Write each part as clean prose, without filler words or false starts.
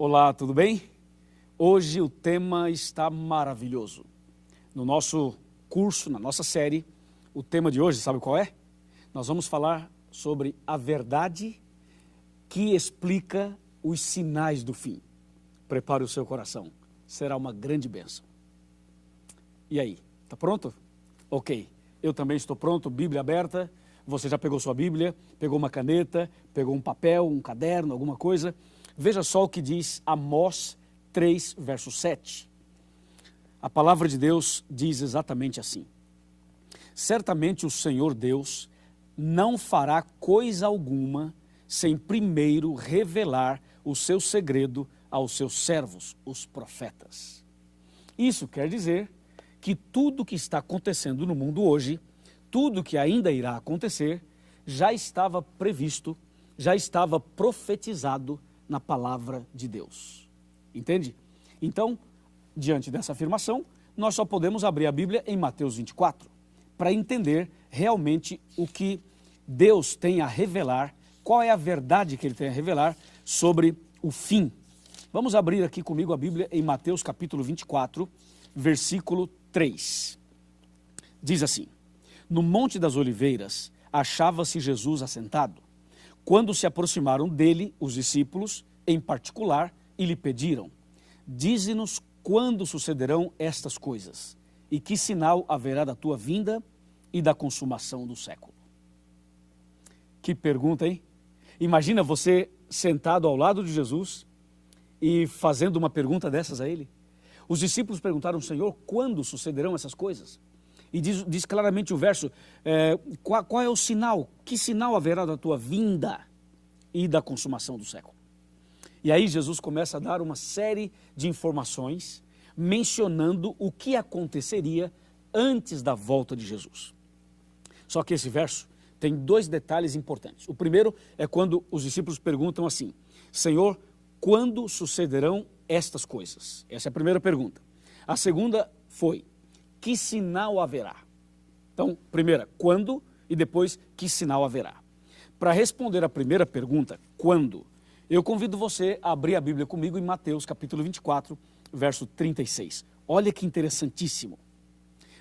Olá, tudo bem? Hoje o tema está maravilhoso. No nosso curso, na nossa série, o tema de hoje, sabe qual é? Nós vamos falar sobre a verdade que explica os sinais do fim. Prepare o seu coração, será uma grande bênção. E aí, está pronto? Ok, eu também estou pronto, Bíblia aberta. Você já pegou sua Bíblia, pegou uma caneta, pegou um papel, um caderno, alguma coisa? Veja só o que diz Amós 3, verso 7. A palavra de Deus diz exatamente assim: certamente o Senhor Deus não fará coisa alguma sem primeiro revelar o seu segredo aos seus servos, os profetas. Isso quer dizer que tudo que está acontecendo no mundo hoje, tudo que ainda irá acontecer, já estava previsto, já estava profetizado na palavra de Deus. Entende? Então, diante dessa afirmação, nós só podemos abrir a Bíblia em Mateus 24, para entender realmente o que Deus tem a revelar, qual é a verdade que Ele tem a revelar sobre o fim. Vamos abrir aqui comigo a Bíblia em Mateus capítulo 24, versículo 3. Diz assim: no Monte das Oliveiras achava-se Jesus assentado, quando se aproximaram dele os discípulos, em particular, e lhe pediram: dize-nos quando sucederão estas coisas, e que sinal haverá da tua vinda e da consumação do século. Que pergunta, hein? Imagina você sentado ao lado de Jesus e fazendo uma pergunta dessas a ele. Os discípulos perguntaram: Senhor, quando sucederão essas coisas? E diz claramente o verso, qual é o sinal? Que sinal haverá da tua vinda e da consumação do século? E aí Jesus começa a dar uma série de informações, mencionando o que aconteceria antes da volta de Jesus. Só que esse verso tem dois detalhes importantes. O primeiro é quando os discípulos perguntam assim: Senhor, quando sucederão estas coisas? Essa é a primeira pergunta. A segunda foi: que sinal haverá? Então, primeira, quando, e depois, que sinal haverá? Para responder a primeira pergunta, quando, eu convido você a abrir a Bíblia comigo em Mateus capítulo 24, verso 36. Olha que interessantíssimo.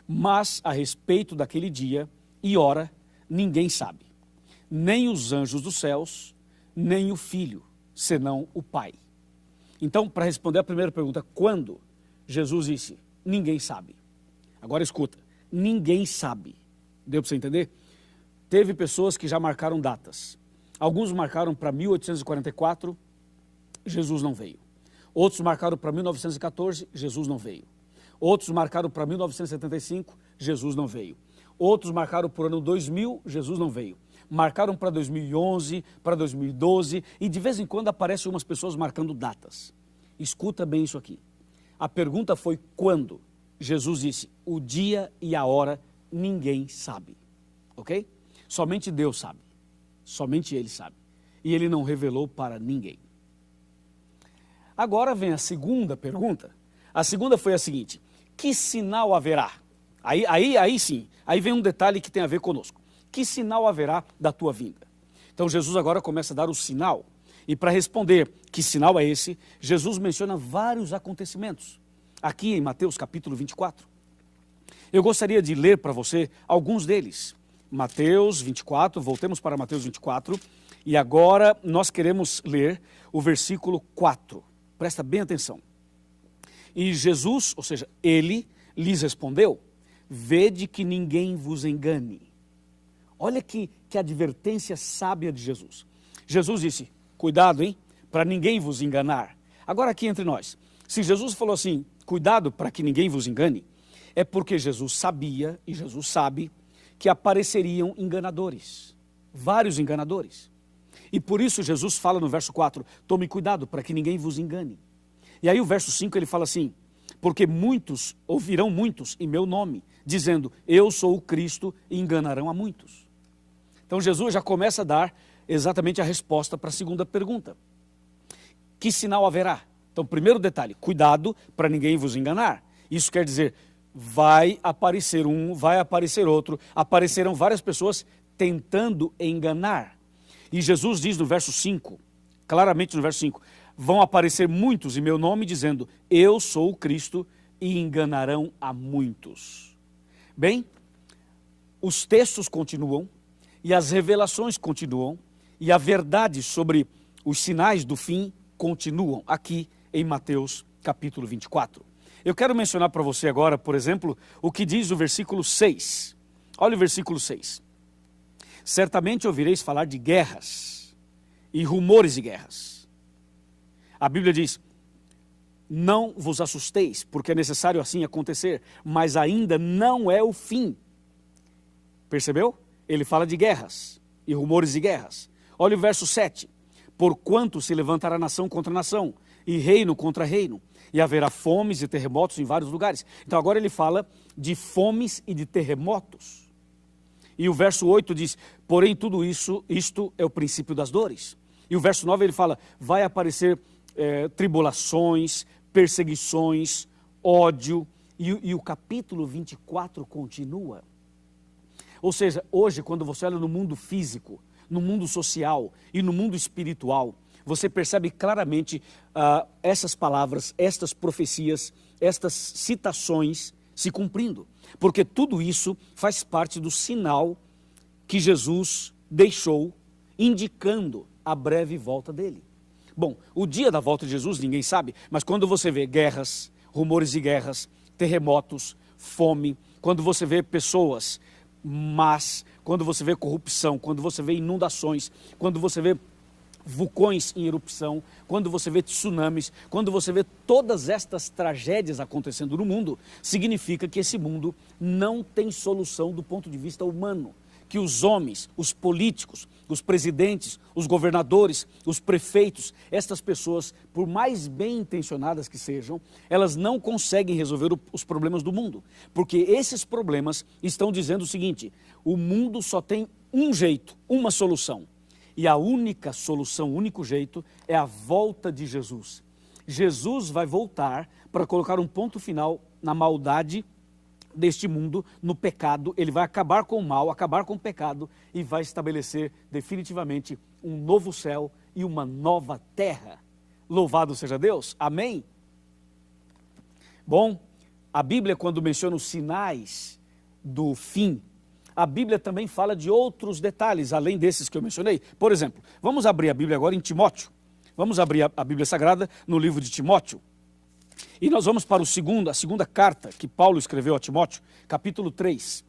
Mas a respeito daquele dia e hora, ninguém sabe, nem os anjos dos céus, nem o Filho, senão o Pai. Então, para responder a primeira pergunta, quando, Jesus disse: ninguém sabe. Agora escuta, ninguém sabe. Deu para você entender? Teve pessoas que já marcaram datas. Alguns marcaram para 1844, Jesus não veio. Outros marcaram para 1914, Jesus não veio. Outros marcaram para 1975, Jesus não veio. Outros marcaram para o ano 2000, Jesus não veio. Marcaram para 2011, para 2012, e de vez em quando aparecem umas pessoas marcando datas. Escuta bem isso aqui. A pergunta foi quando? Jesus disse: o dia e a hora ninguém sabe, ok? Somente Deus sabe, somente Ele sabe, e Ele não revelou para ninguém. Agora vem a segunda pergunta. A segunda foi a seguinte: que sinal haverá? Aí sim, aí vem um detalhe que tem a ver conosco. Que sinal haverá da tua vinda? Então Jesus agora começa a dar o sinal, e para responder que sinal é esse, Jesus menciona vários acontecimentos. Aqui em Mateus capítulo 24. Eu gostaria de ler para você alguns deles. Mateus 24, voltemos para Mateus 24, e agora nós queremos ler o versículo 4. Presta bem atenção. E Jesus, ou seja, ele lhes respondeu: vede que ninguém vos engane. Olha que advertência sábia de Jesus. Jesus disse: cuidado, hein, para ninguém vos enganar. Agora aqui entre nós, se Jesus falou assim, cuidado para que ninguém vos engane, é porque Jesus sabia e Jesus sabe que apareceriam enganadores, vários enganadores. E por isso Jesus fala no verso 4, tome cuidado para que ninguém vos engane. E aí o verso 5 ele fala assim, porque muitos, ouvirão muitos em meu nome, dizendo, eu sou o Cristo, e enganarão a muitos. Então Jesus já começa a dar exatamente a resposta para a segunda pergunta. Que sinal haverá? Então, primeiro detalhe, cuidado para ninguém vos enganar. Isso quer dizer, vai aparecer um, vai aparecer outro, aparecerão várias pessoas tentando enganar. E Jesus diz no verso 5, claramente no verso 5, vão aparecer muitos em meu nome, dizendo, eu sou o Cristo, e enganarão a muitos. Bem, os textos continuam, e as revelações continuam, e a verdade sobre os sinais do fim continuam aqui em Mateus capítulo 24. Eu quero mencionar para você agora, por exemplo, o que diz o versículo 6. Olha o versículo 6. Certamente ouvireis falar de guerras e rumores de guerras. A Bíblia diz, não vos assusteis, porque é necessário assim acontecer, mas ainda não é o fim. Percebeu? Ele fala de guerras e rumores de guerras. Olha o verso 7. Porquanto se levantará nação contra nação, e reino contra reino, e haverá fomes e terremotos em vários lugares. Então agora ele fala de fomes e de terremotos. E o verso 8 diz, porém tudo isso, isto é o princípio das dores. E o verso 9 ele fala, vai aparecer tribulações, perseguições, ódio, e o capítulo 24 continua. Ou seja, hoje quando você olha no mundo físico, no mundo social e no mundo espiritual, você percebe claramente essas palavras, estas profecias, estas citações se cumprindo. Porque tudo isso faz parte do sinal que Jesus deixou, indicando a breve volta dele. Bom, o dia da volta de Jesus ninguém sabe, mas quando você vê guerras, rumores de guerras, terremotos, fome, quando você vê pessoas más, quando você vê corrupção, quando você vê inundações, quando você vê vulcões em erupção, quando você vê tsunamis, quando você vê todas estas tragédias acontecendo no mundo, significa que esse mundo não tem solução do ponto de vista humano. Que os homens, os políticos, os presidentes, os governadores, os prefeitos, estas pessoas, por mais bem intencionadas que sejam, elas não conseguem resolver os problemas do mundo. Porque esses problemas estão dizendo o seguinte, o mundo só tem um jeito, uma solução. E a única solução, o único jeito é a volta de Jesus. Jesus vai voltar para colocar um ponto final na maldade deste mundo, no pecado. Ele vai acabar com o mal, acabar com o pecado e vai estabelecer definitivamente um novo céu e uma nova terra. Louvado seja Deus. Amém? Bom, a Bíblia quando menciona os sinais do fim, a Bíblia também fala de outros detalhes, além desses que eu mencionei. Por exemplo, vamos abrir a Bíblia agora em Timóteo. Vamos abrir a Bíblia Sagrada no livro de Timóteo. E nós vamos para a segunda carta que Paulo escreveu a Timóteo, capítulo 3.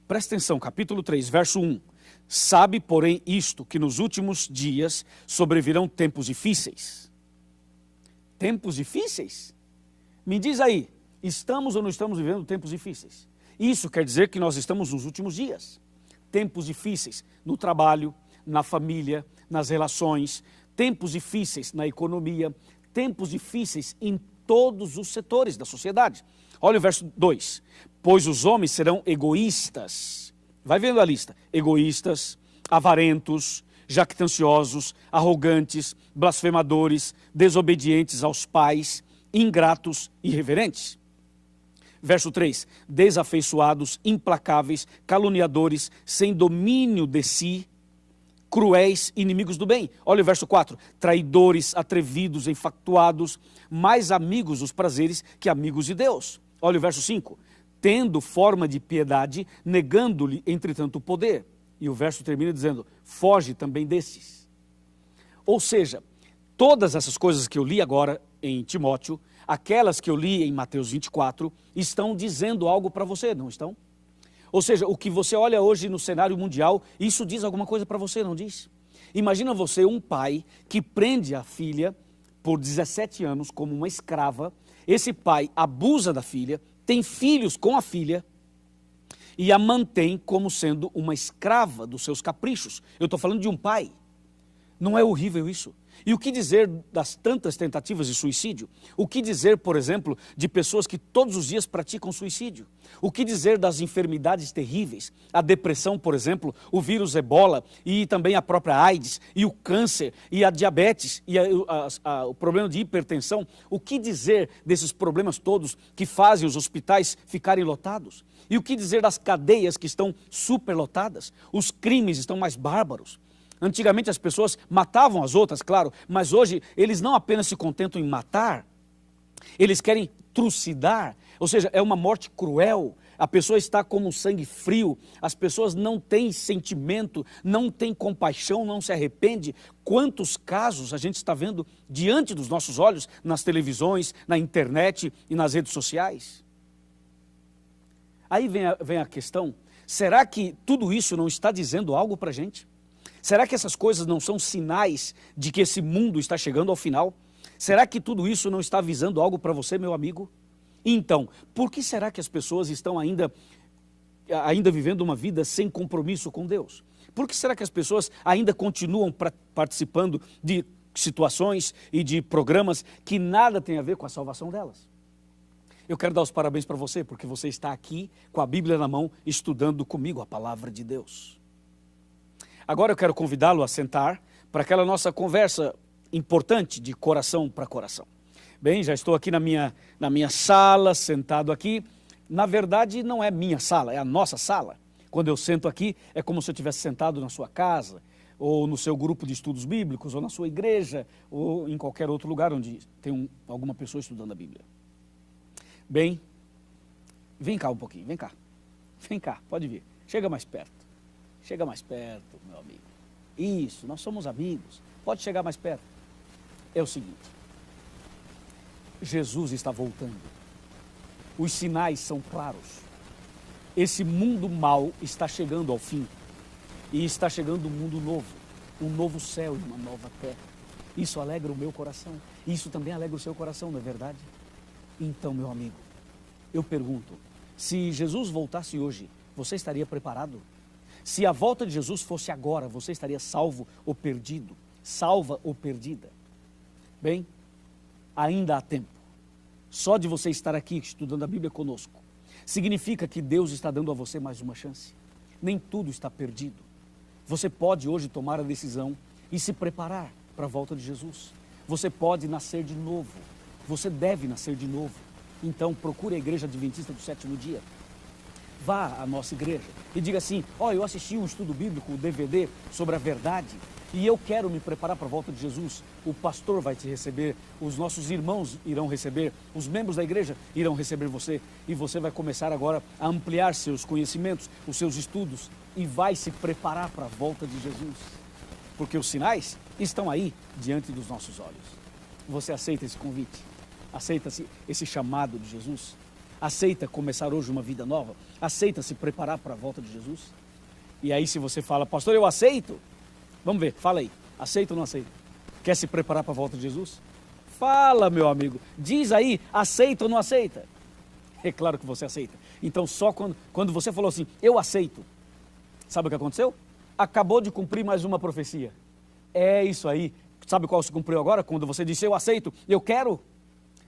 Presta atenção, capítulo 3, verso 1. Sabe, porém, isto, que nos últimos dias sobrevirão tempos difíceis. Tempos difíceis? Me diz aí, estamos ou não estamos vivendo tempos difíceis? Isso quer dizer que nós estamos nos últimos dias. Tempos difíceis no trabalho, na família, nas relações, tempos difíceis na economia, tempos difíceis em todos os setores da sociedade. Olha o verso 2. Pois os homens serão egoístas. Vai vendo a lista. Egoístas, avarentos, jactanciosos, arrogantes, blasfemadores, desobedientes aos pais, ingratos e irreverentes. Verso 3, desafeiçoados, implacáveis, caluniadores, sem domínio de si, cruéis, inimigos do bem. Olha o verso 4, traidores, atrevidos, enfatuados, mais amigos dos prazeres que amigos de Deus. Olha o verso 5, tendo forma de piedade, negando-lhe, entretanto, o poder. E o verso termina dizendo, foge também desses. Ou seja, todas essas coisas que eu li agora em Timóteo, aquelas que eu li em Mateus 24, estão dizendo algo para você, não estão? Ou seja, o que você olha hoje no cenário mundial, isso diz alguma coisa para você, não diz? Imagina você um pai que prende a filha por 17 anos como uma escrava, esse pai abusa da filha, tem filhos com a filha e a mantém como sendo uma escrava dos seus caprichos. Eu estou falando de um pai. Não é horrível isso? E o que dizer das tantas tentativas de suicídio? O que dizer, por exemplo, de pessoas que todos os dias praticam suicídio? O que dizer das enfermidades terríveis? A depressão, por exemplo, o vírus Ebola e também a própria AIDS e o câncer e a diabetes e o problema de hipertensão. O que dizer desses problemas todos que fazem os hospitais ficarem lotados? E o que dizer das cadeias que estão superlotadas? Os crimes estão mais bárbaros. Antigamente as pessoas matavam as outras, claro, mas hoje eles não apenas se contentam em matar, eles querem trucidar, ou seja, é uma morte cruel. A pessoa está como um sangue frio, as pessoas não têm sentimento, não têm compaixão, não se arrepende. Quantos casos a gente está vendo diante dos nossos olhos, nas televisões, na internet e nas redes sociais? Aí vem a questão, será que tudo isso não está dizendo algo para a gente? Será que essas coisas não são sinais de que esse mundo está chegando ao final? Será que tudo isso não está avisando algo para você, meu amigo? Então, por que será que as pessoas estão ainda vivendo uma vida sem compromisso com Deus? Por que será que as pessoas ainda continuam participando de situações e de programas que nada tem a ver com a salvação delas? Eu quero dar os parabéns para você, porque você está aqui com a Bíblia na mão, estudando comigo a palavra de Deus. Agora eu quero convidá-lo a sentar para aquela nossa conversa importante de coração para coração. Bem, já estou aqui na minha sala, sentado aqui. Na verdade, não é minha sala, é a nossa sala. Quando eu sento aqui, é como se eu estivesse sentado na sua casa, ou no seu grupo de estudos bíblicos, ou na sua igreja, ou em qualquer outro lugar onde tem alguma pessoa estudando a Bíblia. Bem, vem cá um pouquinho, vem cá. Vem cá, pode vir. Chega mais perto. Chega mais perto, meu amigo. Isso, nós somos amigos. Pode chegar mais perto. É o seguinte. Jesus está voltando. Os sinais são claros. Esse mundo mau está chegando ao fim. E está chegando um mundo novo. Um novo céu e uma nova terra. Isso alegra o meu coração. Isso também alegra o seu coração, não é verdade? Então, meu amigo, eu pergunto, se Jesus voltasse hoje, você estaria preparado? Se a volta de Jesus fosse agora, você estaria salvo ou perdido? Salva ou perdida? Bem, ainda há tempo. Só de você estar aqui estudando a Bíblia conosco, significa que Deus está dando a você mais uma chance. Nem tudo está perdido. Você pode hoje tomar a decisão e se preparar para a volta de Jesus. Você pode nascer de novo. Você deve nascer de novo. Então procure a Igreja Adventista do Sétimo Dia. Vá à nossa igreja e diga assim, eu assisti um estudo bíblico, o DVD, sobre a verdade, e eu quero me preparar para a volta de Jesus. O pastor vai te receber, os nossos irmãos irão receber, os membros da igreja irão receber você, e você vai começar agora a ampliar seus conhecimentos, os seus estudos, e vai se preparar para a volta de Jesus. Porque os sinais estão aí, diante dos nossos olhos. Você aceita esse convite? Aceita esse chamado de Jesus? Aceita começar hoje uma vida nova? Aceita se preparar para a volta de Jesus? E aí se você fala, pastor, eu aceito. Vamos ver, fala aí. Aceita ou não aceita? Quer se preparar para a volta de Jesus? Fala, meu amigo. Diz aí, aceita ou não aceita? É claro que você aceita. Então só quando você falou assim, eu aceito. Sabe o que aconteceu? Acabou de cumprir mais uma profecia. É isso aí. Sabe qual se cumpriu agora? Quando você disse, eu aceito, eu quero.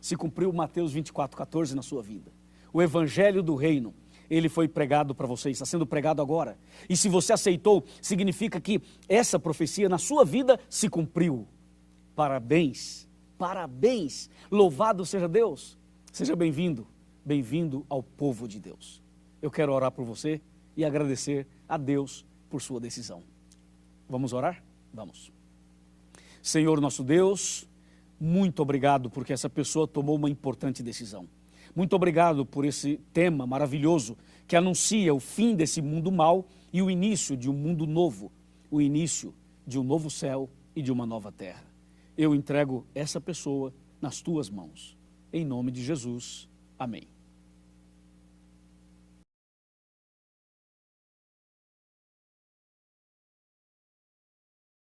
Se cumpriu Mateus 24:14 na sua vida. O Evangelho do Reino, ele foi pregado para você, está sendo pregado agora. E se você aceitou, significa que essa profecia na sua vida se cumpriu. Parabéns, parabéns, louvado seja Deus. Seja bem-vindo, bem-vindo ao povo de Deus. Eu quero orar por você e agradecer a Deus por sua decisão. Vamos orar? Vamos. Senhor nosso Deus, muito obrigado porque essa pessoa tomou uma importante decisão. Muito obrigado por esse tema maravilhoso que anuncia o fim desse mundo mau e o início de um mundo novo, o início de um novo céu e de uma nova terra. Eu entrego essa pessoa nas tuas mãos. Em nome de Jesus. Amém.